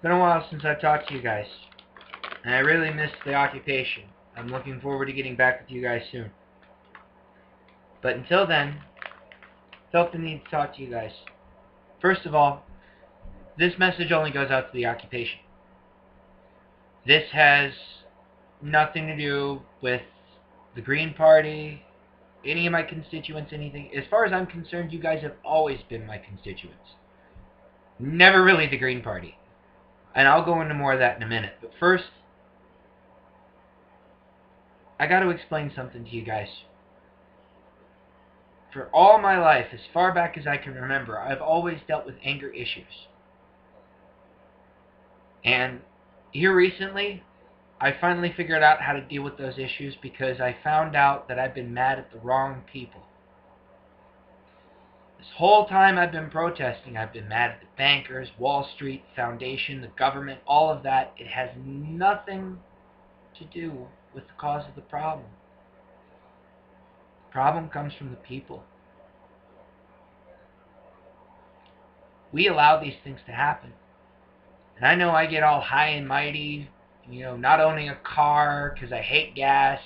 It's been a while since I've talked to you guys, and I really missed the occupation. I'm looking forward to getting back with you guys soon. But until then, felt the need to talk to you guys. First of all, this message only goes out to the occupation. This has nothing to do with the Green Party, any of my constituents, anything. As far as I'm concerned, you guys have always been my constituents. Never really the Green Party. And I'll go into more of that in a minute. But first, I got to explain something to you guys. For all my life, as far back as I can remember, I've always dealt with anger issues. And here recently, I finally figured out how to deal with those issues because I found out that I've been mad at the wrong people. This whole time I've been protesting, I've been mad at the bankers, Wall Street, Foundation, the government, all of that. It has nothing to do with the cause of the problem. The problem comes from the people. We allow these things to happen. And I know I get all high and mighty, not owning a car because I hate gas,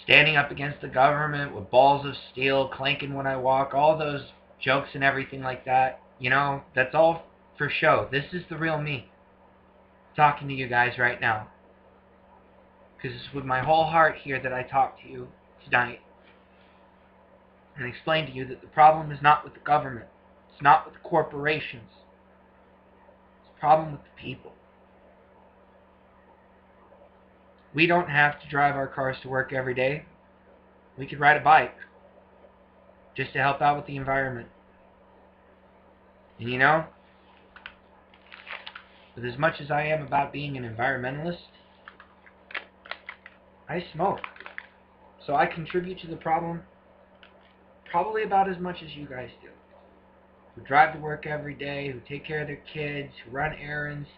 standing up against the government with balls of steel, clanking when I walk, all those jokes and everything like that. That's all for show. This is the real me, talking to you guys right now. Because it's with my whole heart here that I talk to you tonight and explain to you that the problem is not with the government. It's not with the corporations. It's a problem with the people. We don't have to drive our cars to work every day. We could ride a bike just to help out with the environment. And with as much as I am about being an environmentalist, I smoke. So I contribute to the problem probably about as much as you guys do. Who drive to work every day, who take care of their kids, who run errands,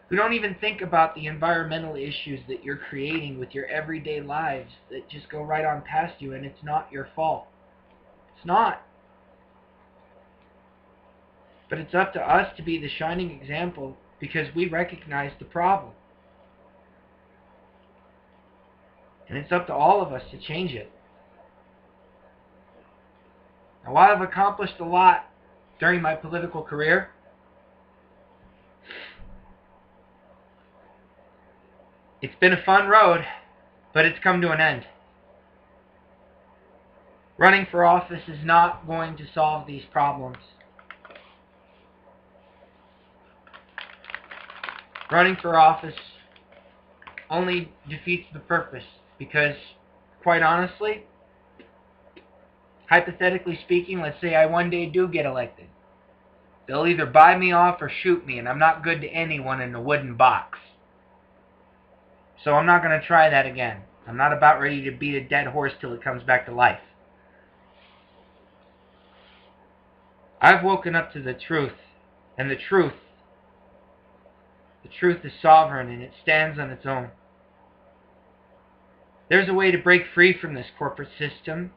who don't even think about the environmental issues that you're creating with your everyday lives that just go right on past you, and it's not your fault. It's not. But it's up to us to be the shining example because we recognize the problem. And it's up to all of us to change it. Now, while I've accomplished a lot during my political career, it's been a fun road, but it's come to an end. Running for office is not going to solve these problems. Running for office only defeats the purpose because, quite honestly, hypothetically speaking, let's say I one day do get elected. They'll either buy me off or shoot me, and I'm not good to anyone in a wooden box. So I'm not going to try that again. I'm not about ready to beat a dead horse till it comes back to life. I've woken up to the truth, and the truth is sovereign, and it stands on its own. There's a way to break free from this corporate system,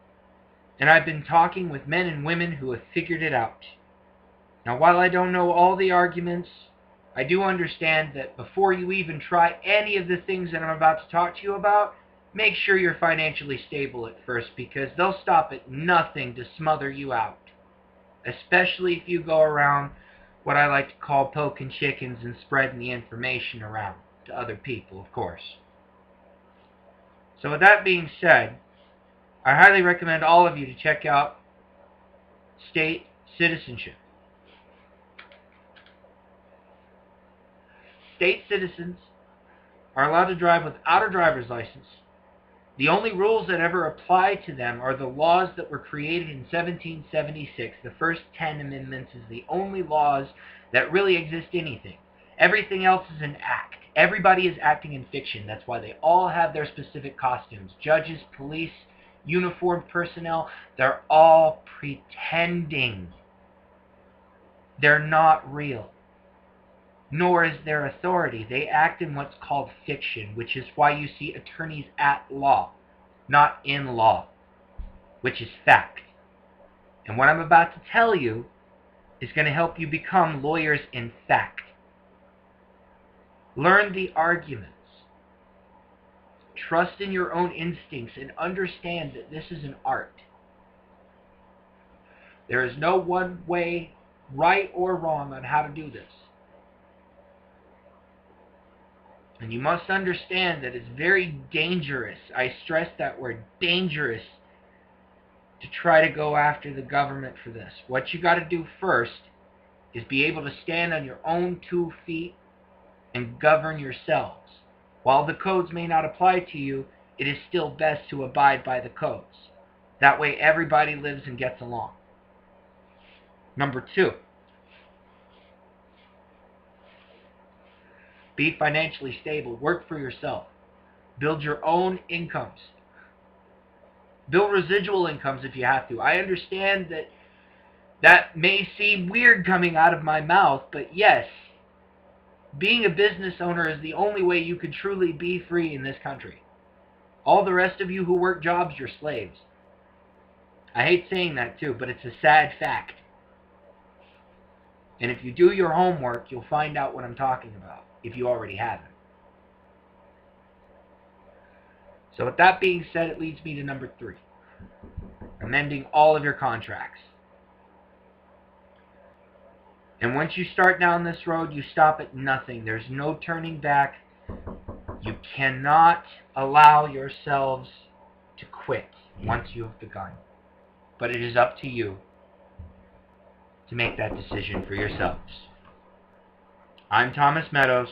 and I've been talking with men and women who have figured it out. Now, while I don't know all the arguments, I do understand that before you even try any of the things that I'm about to talk to you about, make sure you're financially stable at first, because they'll stop at nothing to smother you out. Especially if you go around what I like to call poking chickens and spreading the information around to other people, of course. So with that being said, I highly recommend all of you to check out state citizenship. State citizens are allowed to drive without a driver's license. The only rules that ever apply to them are the laws that were created in 1776. The first 10 amendments is the only laws that really exist anything. Everything else is an act. Everybody is acting in fiction. That's why they all have their specific costumes. Judges, police, uniformed personnel, they're all pretending. They're not real. Nor is their authority. They act in what's called fiction, which is why you see attorneys at law, not in law, which is fact. And what I'm about to tell you is going to help you become lawyers in fact. Learn the arguments. Trust in your own instincts and understand that this is an art. There is no one way, right or wrong, on how to do this. And you must understand that it's very dangerous, I stress that word, dangerous, to try to go after the government for this. What you got to do first is be able to stand on your own 2 feet and govern yourselves. While the codes may not apply to you, it is still best to abide by the codes. That way everybody lives and gets along. Number 2, be financially stable. Work for yourself. Build your own incomes. Build residual incomes if you have to. I understand that that may seem weird coming out of my mouth, but yes, being a business owner is the only way you can truly be free in this country. All the rest of you who work jobs, you're slaves. I hate saying that too, but it's a sad fact. And if you do your homework, you'll find out what I'm talking about, if you already haven't. So with that being said, it leads me to number 3. Amending all of your contracts. And once you start down this road, you stop at nothing. There's no turning back. You cannot allow yourselves to quit once you have begun. But it is up to you to make that decision for yourselves. I'm Thomas Meadows,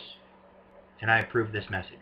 and I approve this message.